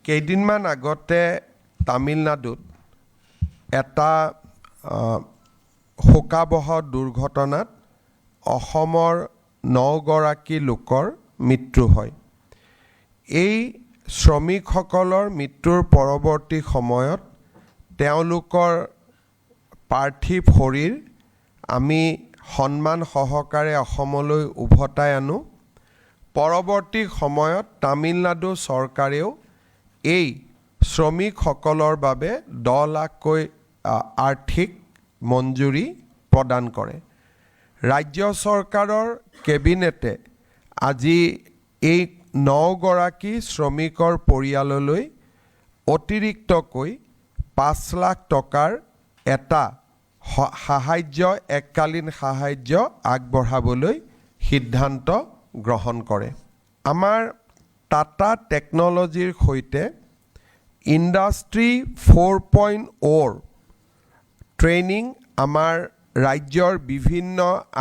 কেইদিনমান আগতে তামিলনাডুত এটা শোকাবহ দুৰ্ঘটনাত অসমৰ 9 গৰাকী লোকৰ মৃত্যু হয়। এই শ্ৰমিকসকলৰ মৃত্যুৰ পৰৱৰ্তী সময়ত তেওঁলোকৰ পাৰ্থিৱ শৰীৰ আমি সন্মান সহকাৰে অসমলৈ উভতাই আনো। পৰৱৰ্তী সময়ত তামিলনাডু চৰকাৰেও এই শ্ৰমিকসকলৰ বাবে 10 লাখকৈ আৰ্থিক মঞ্জুৰি প্ৰদান কৰে। ৰাজ্য চৰকাৰৰ কেবিনেটে আজি এই 9 গৰাকী শ্ৰমিকৰ পৰিয়াললৈ অতিৰিক্তকৈ 5 লাখ টকাৰ এটা সাহায্য এককালীন সাহায্য আগবঢ়াবলৈ সিদ্ধান্ত গ্ৰহণ কৰে। আমাৰ টাটা টেকনলজিৰ সৈতে ইণ্ডাষ্ট্ৰী 4.0 ট্ৰেইনিং আমাৰ ৰাজ্যৰ বিভিন্ন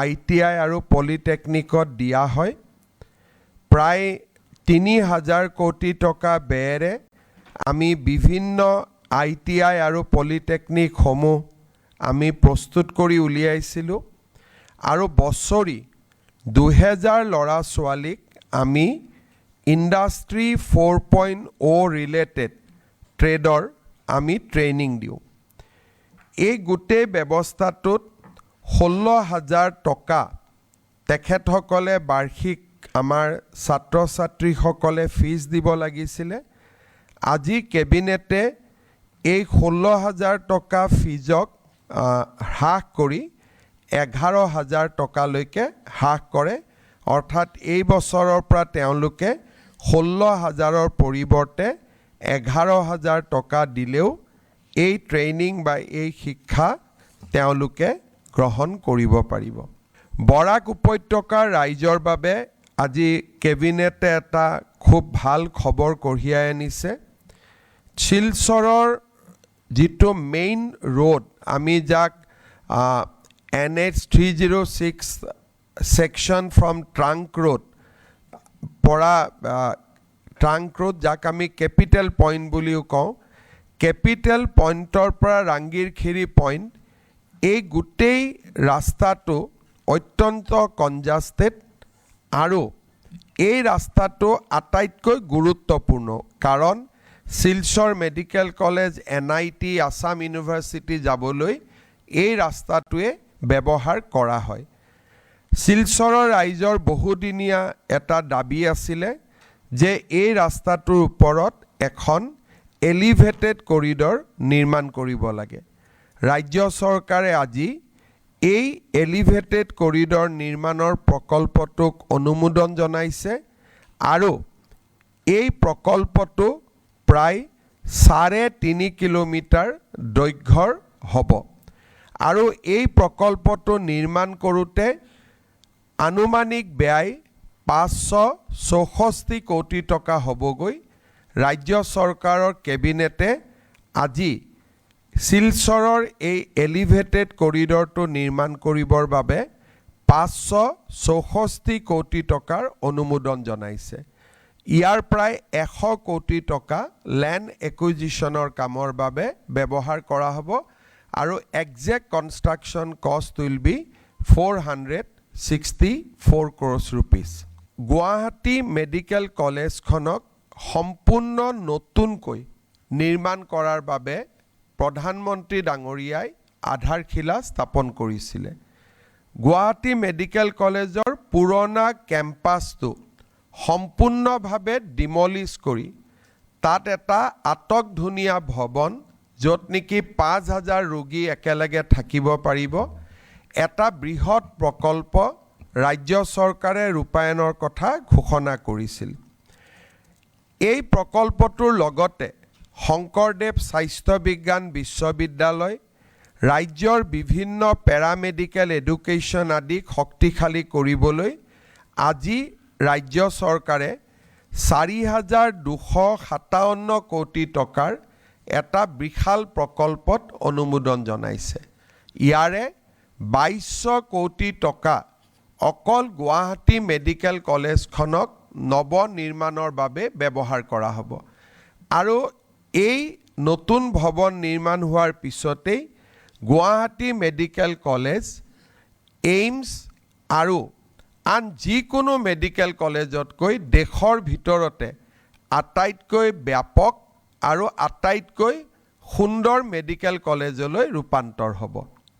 ITI আৰু পলিটেকনিকত দিয়া হয়। প্ৰায় 3000 কোটি টকা ব্যয়েৰে আমি বিভিন্ন ITI আৰু পলিটেকনিকসমূহ আমি প্ৰস্তুত কৰি উলিয়াইছিলোঁ আৰু বছৰি 2000 ল'ৰা ছোৱালীক আমি ইণ্ডাষ্ট্ৰী 4.0 ৰিলেটেড ট্ৰেডৰ আমি ট্ৰেইনিং দিওঁ। এই গোটেই ব্যৱস্থাটোত 16,000 টকা তেখেতসকলে বাৰ্ষিক আমাৰ ছাত্ৰ ছাত্ৰীসকলে ফিজ দিব লাগিছিলে। আজি কেবিনেটে এই 16,000 টকা ফিজক হ্ৰাস কৰি 11,000 টকালৈকে হ্ৰাস কৰে। অৰ্থাৎ এই বছৰৰ পৰা তেওঁলোকে 16,000ৰ পৰিৱৰ্তে 11,000 টকা দিলেও এই ট্ৰেইনিং বা এই শিক্ষা তেওঁলোকে গ্ৰহণ কৰিব পাৰিব। বৰাক উপত্যকাৰ ৰাইজৰ বাবে আজি কেবিনেটে এটা খুব ভাল খবৰ কঢ়িয়াই আনিছে। শিলচৰৰ যিটো মেইন ৰোড আমি যাক NH 306 section from trunk road পৰা ট্ৰাংক ৰোড যাক আমি কেপিটেল পইণ্ট বুলিও কওঁ, কেপিটেল পইণ্টৰ পৰা ৰাংগিৰখিৰি পইণ্ট, এই গোটেই ৰাস্তাটো অত্যন্ত কনজাষ্টেড আৰু এই ৰাস্তাটো আটাইতকৈ গুৰুত্বপূৰ্ণ কাৰণ Silchar medical college, NIT, Assam university যাবলৈ এই ৰাস্তাটোৱে ব্যৱহাৰ কৰা হয়। শিলচৰৰ ৰাইজৰ বহুদিনীয়া এটা দাবী আছিলে যে এই ৰাস্তাটোৰ ওপৰত এখন এলিভেটেড কৰিডৰ নিৰ্মাণ কৰিব লাগে। ৰাজ্য চৰকাৰে আজি এই এলিভেটেড কৰিডৰ নিৰ্মাণৰ প্ৰকল্পটোক অনুমোদন জনাইছে আৰু এই প্ৰকল্পটো প্ৰায় 3.5 কিলোমিটাৰ দৈৰ্ঘ্যৰ হ'ব আৰু এই প্ৰকল্পটো নিৰ্মাণ কৰোঁতে আনুমানিক ব্যয় 564 কোটি টকা হ'বগৈ। ৰাজ্য চৰকাৰৰ কেবিনেটে আজি শিলচৰৰ এই এলিভেটেড কৰিডৰটো নিৰ্মাণ কৰিবৰ বাবে 564 কোটি টকাৰ অনুমোদন জনাইছে। ইয়াৰ প্ৰায় 100 কোটি টকা লেণ্ড একুইজিশ্যনৰ কামৰ বাবে ব্যৱহাৰ কৰা হ'ব আৰু exact construction cost will be 464 crores rupees। Guwahati medical কলেজখনক সম্পূৰ্ণ নতুনকৈ নিৰ্মাণ কৰাৰ বাবে প্ৰধানমন্ত্ৰী ডাঙৰীয়াই আধাৰশিলা স্থাপন কৰিছিলে। গুৱাহাটী মেডিকেল কলেজৰ পুৰণা কেম্পাছটো সম্পূৰ্ণভাৱে ডিমলিছ কৰি তাত এটা আটকধুনীয়া ভৱন য'ত নেকি 5,000 ৰোগী একেলগে থাকিব পাৰিব, এটা বৃহৎ প্ৰকল্প ৰাজ্য চৰকাৰে ৰূপায়ণৰ কথা ঘোষণা কৰিছিল। এই প্ৰকল্পটোৰ লগতে শংকৰদেৱ স্বাস্থ্য বিজ্ঞান বিশ্ববিদ্যালয়, ৰাজ্যৰ বিভিন্ন পেৰামেডিকেল এডুকেশ্যন আদিক শক্তিশালী কৰিবলৈ আজি ৰাজ্য চৰকাৰে 4,257 কোটি টকাৰ এটা বিশাল প্ৰকল্পত অনুমোদন জনাইছে। ইয়াৰে 2200 কোটি টকা অকল গুৱাহাটী মেডিকেল কলেজখনক নৱ নিৰ্মাণৰ বাবে ব্যৱহাৰ কৰা হ'ব আৰু এই নতুন ভৱন নিৰ্মাণ হোৱাৰ পিছতেই গুৱাহাটী মেডিকেল কলেজ, এইমছ আৰু আন যিকোনো মেডিকেল কলেজতকৈ দেশৰ ভিতৰতে আটাইতকৈ ব্যাপক আৰু আটাইতকৈ সুন্দৰ মেডিকেল কলেজলৈ ৰূপান্তৰ হ'ব।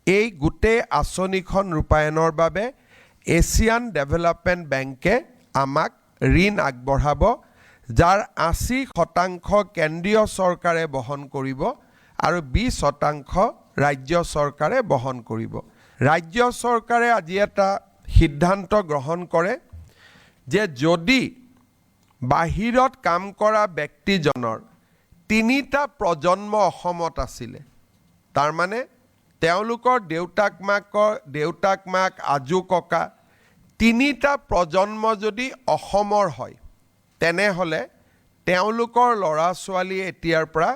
এই গোটেই আঁচনিখন ৰূপায়ণৰ বাবে এছিয়ান ডেভেলপমেণ্ট বেংকে আমাক ঋণ আগবঢ়াব, যাৰ 80% কেন্দ্ৰীয় চৰকাৰে বহন কৰিব আৰু 20% ৰাজ্য চৰকাৰে বহন কৰিব। ৰাজ্য চৰকাৰে আজি এটা সিদ্ধান্ত গ্ৰহণ কৰে যে যদি বাহিৰত কাম কৰা ব্যক্তিজনৰ 3টা প্ৰজন্ম অসমত আছিলে, তাৰমানে তেওঁলোকৰ দেউতাক মাক আজু ককা 3টা প্ৰজন্ম যদি অসমৰ হয়, তেনেহ'লে তেওঁলোকৰ ল'ৰা ছোৱালী এতিয়াৰ পৰা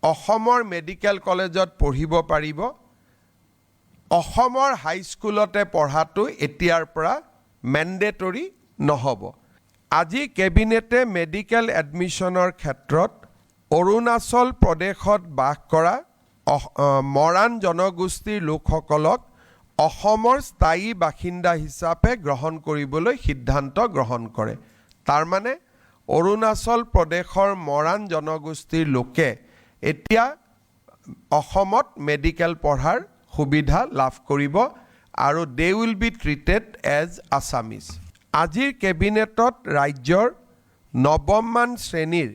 অসমৰ মেডিকেল কলেজত পঢ়িব পাৰিব। অসমৰ হাইস্কুলতে পঢ়াটো এতিয়াৰ পৰা মেণ্ডেটৰী নহ'ব। আজি কেবিনেটে মেডিকেল এডমিশ্যনৰ ক্ষেত্ৰত অৰুণাচল প্ৰদেশত বাস কৰা মৰাণ জনগোষ্ঠীৰ লোকসকলক অসমৰ স্থায়ী বাসিন্দা হিচাপে গ্ৰহণ কৰিবলৈ সিদ্ধান্ত গ্ৰহণ কৰে। তাৰমানে অৰুণাচল প্ৰদেশৰ মৰাণ জনগোষ্ঠীৰ লোকে এতিয়া অসমত মেডিকেল পঢ়াৰ সুবিধা লাভ কৰিব আৰু they will be treated as Assamese. আজিৰ কেবিনেটত ৰাজ্যৰ 9ম শ্ৰেণীৰ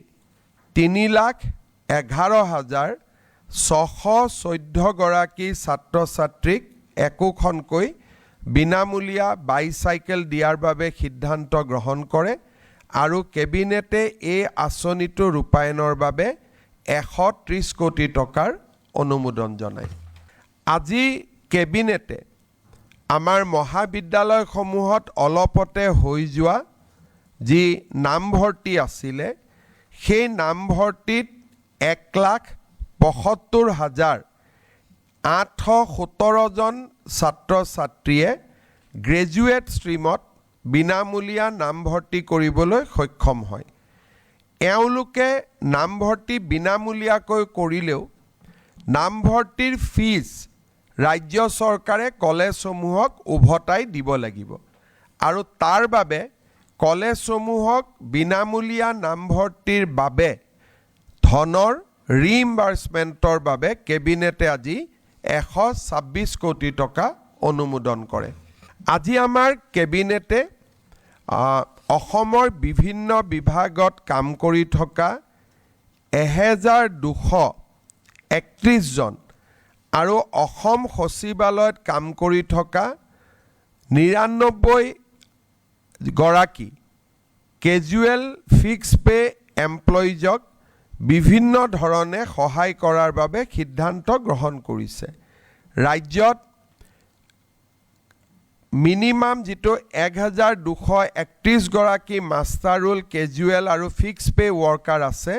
3,11,614 গৰাকী ছাত্ৰ ছাত্ৰীক একোখনকৈ বিনামূলীয়া বাইচাইকেল দিয়াৰ বাবে সিদ্ধান্ত গ্ৰহণ কৰে আৰু কেবিনেটে এই আঁচনিটো ৰূপায়ণৰ বাবে 130 কোটি টকাৰ অনুমোদন জনায়। আজি কেবিনেটে আমাৰ মহাবিদ্যালয়সমূহত অলপতে হৈ যোৱা যি নামভৰ্তি আছিলে, সেই নামভৰ্তিত 1,75,817জন ছাত্ৰ ছাত্ৰীয়ে গ্ৰেজুৱেট ষ্ট্ৰীমত বিনামূলীয়া নামভৰ্তি কৰিবলৈ সক্ষম হয়। এওঁলোকে নামভৰ্তি বিনামূলীয়াকৈ কৰিলেও নামভৰ্তিৰ ফিজ ৰাজ্য চৰকাৰে কলেজসমূহক উভতাই দিব লাগিব আৰু তাৰ বাবে কলেজসমূহক বিনামূলীয়া নামভৰ্তিৰ বাবে ধনৰ ৰিইম্বাৰ্চমেণ্টৰ বাবে কেবিনেটে আজি 126 কোটি টকা অনুমোদন কৰে। আজি আমাৰ কেবিনেটে অসমৰ বিভিন্ন বিভাগত কাম কৰি থকা 1,231 জন আৰু অসম সচিবালয়ত কাম কৰি থকা 99 গৰাকী কেজুৱেল ফিক্স পে এমপ্লয়িজক বিভিন্ন ধৰণে সহায় কৰাৰ বাবে সিদ্ধান্ত গ্ৰহণ কৰিছে। ৰাজ্যত মিনিমাম যিটো 1,231 গৰাকী মাষ্টাৰ ৰোল কেজুৱেল আৰু ফিক্স পে ৱৰ্কাৰ আছে,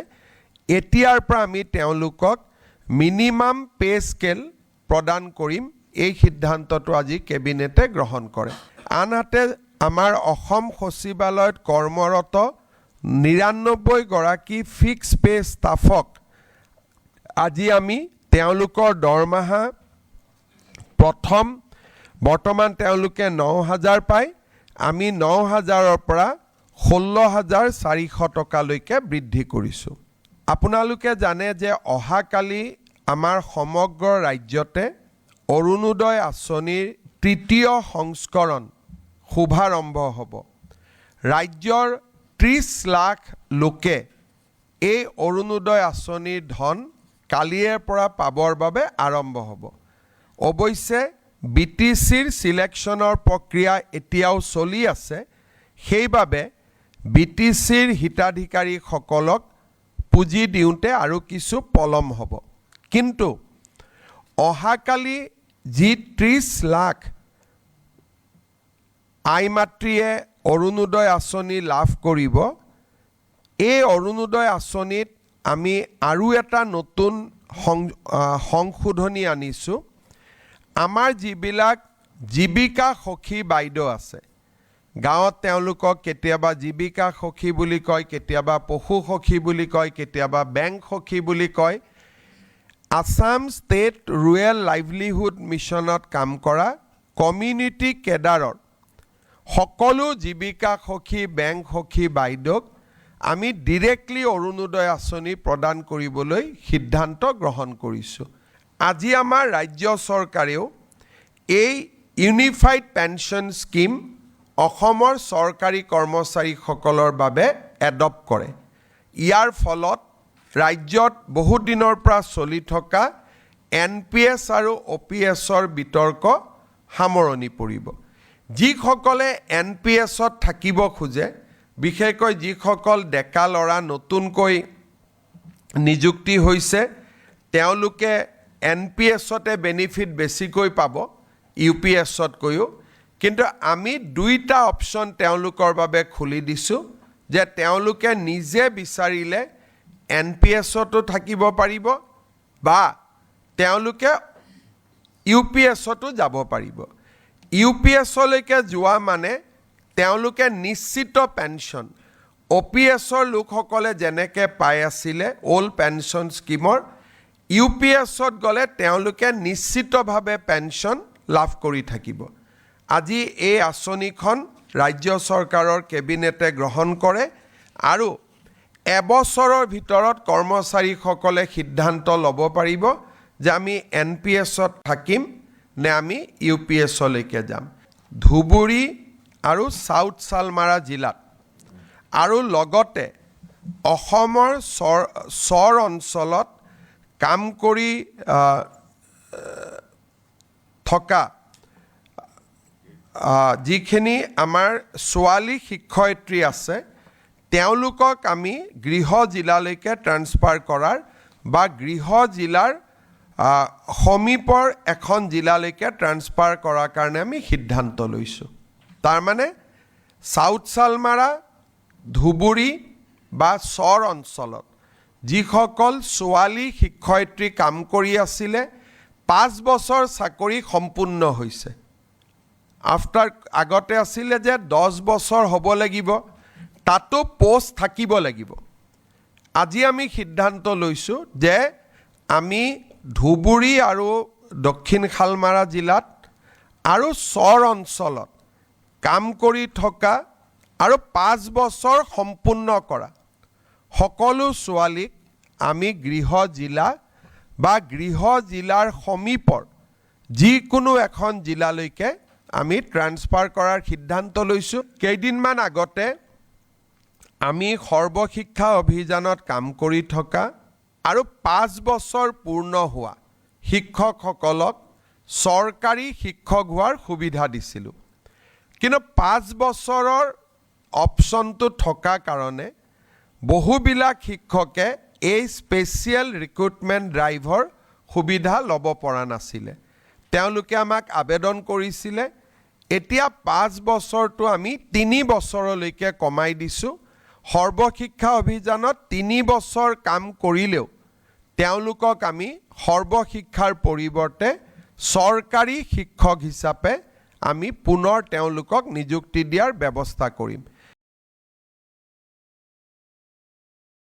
এতিয়াৰ পৰা আমি তেওঁলোকক মিনিমাম পে স্কেল প্ৰদান কৰিম। এই সিদ্ধান্তটো আজি কেবিনেটে গ্ৰহণ কৰে। আনহাতে আমাৰ অসম সচিবালয়ত কৰ্মৰত 99 গৰাকী ফিক্স পে ষ্টাফক আজি আমি তেওঁলোকৰ দৰমহা বৰ্তমান তেওঁলোকে 9,000 পায়, আমি 9,000ৰ পৰা 16,400 টকালৈকে বৃদ্ধি কৰিছোঁ। আপোনালোকে জানে যে অহাকালি আমাৰ সমগ্ৰ ৰাজ্যতে অৰুণোদয় আঁচনিৰ 3য় সংস্কৰণ শুভাৰম্ভ হ'ব। ৰাজ্যৰ 30 লাখ লোকে এই অৰুণোদয় আঁচনিৰ ধন কালিৰে পৰা পাবৰ বাবে আৰম্ভ হ'ব। অৱশ্যে BTCৰ চিলেকশ্যনৰ প্ৰক্ৰিয়া এতিয়াও চলি আছে, সেইবাবে BTCৰ হিতাধিকাৰীসকলক পুঁজি দিওঁতে আৰু কিছু পলম হ'ব। কিন্তু অহাকালি যি 30 লাখ আই মাতৃয়ে অৰুণোদয় আঁচনি লাভ কৰিব, এই অৰুণোদয় আঁচনিত আমি আৰু এটা নতুন সংশোধনী আনিছোঁ। আমাৰ যিবিলাক জীৱিকা সখী বাইদেউ আছে, গাঁৱত তেওঁলোকক কেতিয়াবা জীৱিকা সখী বুলি কয়, কেতিয়াবা পশু সখী বুলি কয়, কেতিয়াবা বেংক সখী বুলি কয়। আসাম ষ্টেট ৰুৰেল লাইভলিহুড মিছনত কাম কৰা কমিউনিটি কেডাৰৰ সকলো জীৱিকা সখী, বেংক সখী বাইদেউক আমি ডিৰেক্টলি অৰুণোদয় আঁচনি প্ৰদান কৰিবলৈ সিদ্ধান্ত গ্ৰহণ কৰিছোঁ। আজি আমাৰ ৰাজ্য চৰকাৰেও এই ইউনিফাইড পেনশ্যন স্কিম অসমৰ চৰকাৰী কৰ্মচাৰীসকলৰ বাবে এডপ্ট কৰে। ইয়াৰ ফলত ৰাজ্যত বহু দিনৰ পৰা চলি থকা NPS আৰু OPSৰ বিতৰ্ক সামৰণি পৰিব। যিসকলে NPSত থাকিব খোজে, বিশেষকৈ যিসকল ডেকা ল'ৰা নতুনকৈ নিযুক্তি হৈছে, তেওঁলোকে NPSতে বেনিফিট বেছিকৈ পাব UPSতকৈও। কিন্তু আমি দুইটা অপশ্যন তেওঁলোকৰ বাবে খুলি দিছোঁ যে তেওঁলোকে নিজে বিচাৰিলে NPSতো থাকিব পাৰিব বা তেওঁলোকে UPSতো যাব পাৰিব। UPSলৈকে যোৱা মানে তেওঁলোকে নিশ্চিত পেনশ্যন, OPSৰ লোকসকলে যেনেকৈ পাই আছিলে অল্ড পেনশ্যন স্কিমৰ, UPSত গ'লে তেওঁলোকে নিশ্চিতভাৱে পেনশ্যন লাভ কৰি থাকিব। আজি এই আঁচনিখন ৰাজ্য চৰকাৰৰ কেবিনেটে গ্ৰহণ কৰে আৰু এবছৰৰ ভিতৰত কৰ্মচাৰীসকলে সিদ্ধান্ত ল'ব পাৰিব যে আমি NPSত থাকিম নে আমি UPSলৈকে যাম। ধুবুৰী আৰু চাউথ চালমাৰা জিলাত আৰু লগতে অসমৰ চৰ অঞ্চলত কাম কৰি থকা যিখিনি আমাৰ ছোৱালী শিক্ষয়িত্ৰী আছে, তেওঁলোকক আমি গৃহ জিলালৈকে ট্ৰান্সফাৰ কৰাৰ বা গৃহ জিলাৰ সমীপৰ এখন জিলালৈকে ট্ৰান্সফাৰ কৰাৰ কাৰণে আমি সিদ্ধান্ত লৈছোঁ। তাৰমানে চাউথ চালমাৰা, ধুবুৰী বা চৰ অঞ্চলত যিসকল ছোৱালী শিক্ষয়িত্ৰী কাম কৰি আছিলে, 5 বছৰ চাকৰি সম্পূৰ্ণ হৈছে। আগতে আছিলে যে 10 বছৰ হ'ব লাগিব, তাতো পোষ্ট থাকিব লাগিব। আজি আমি সিদ্ধান্ত লৈছোঁ যে আমি ধুবুৰী আৰু দক্ষিণ শালমাৰা জিলাত আৰু চৰ অঞ্চলত কাম কৰি থকা আৰু 5 বছৰ সম্পূৰ্ণ কৰা সকলো ছোৱালীক আমি গৃহ জিলা বা গৃহ জিলাৰ সমীপৰ যিকোনো এখন জিলালৈকে আমি ট্ৰান্সফাৰ কৰাৰ সিদ্ধান্ত লৈছোঁ। কেইদিনমান আগতে আমি সৰ্বশিক্ষা অভিযানত কাম কৰি থকা আৰু 5 বছৰ পূৰ্ণ হোৱা শিক্ষকসকলক চৰকাৰী শিক্ষক হোৱাৰ সুবিধা দিছিলোঁ। কিন্তু 5 বছৰৰ অপশ্যনটো থকা কাৰণে বহুবিলাক শিক্ষকে এই স্পেচিয়েল ৰিক্ৰুটমেণ্ট ড্ৰাইভৰ সুবিধা ল'ব পৰা নাছিলে। তেওঁলোকে আমাক আবেদন কৰিছিলে। এতিয়া 5 বছৰটো আমি 3 বছৰলৈকে কমাই দিছোঁ। সৰ্বশিক্ষা অভিযানত 3 বছৰ কাম কৰিলেও তেওঁলোকক আমি সৰ্বশিক্ষাৰ পৰিৱৰ্তে চৰকাৰী শিক্ষক হিচাপে আমি পুনৰ তেওঁলোকক নিযুক্তি দিয়াৰ ব্যৱস্থা কৰিম।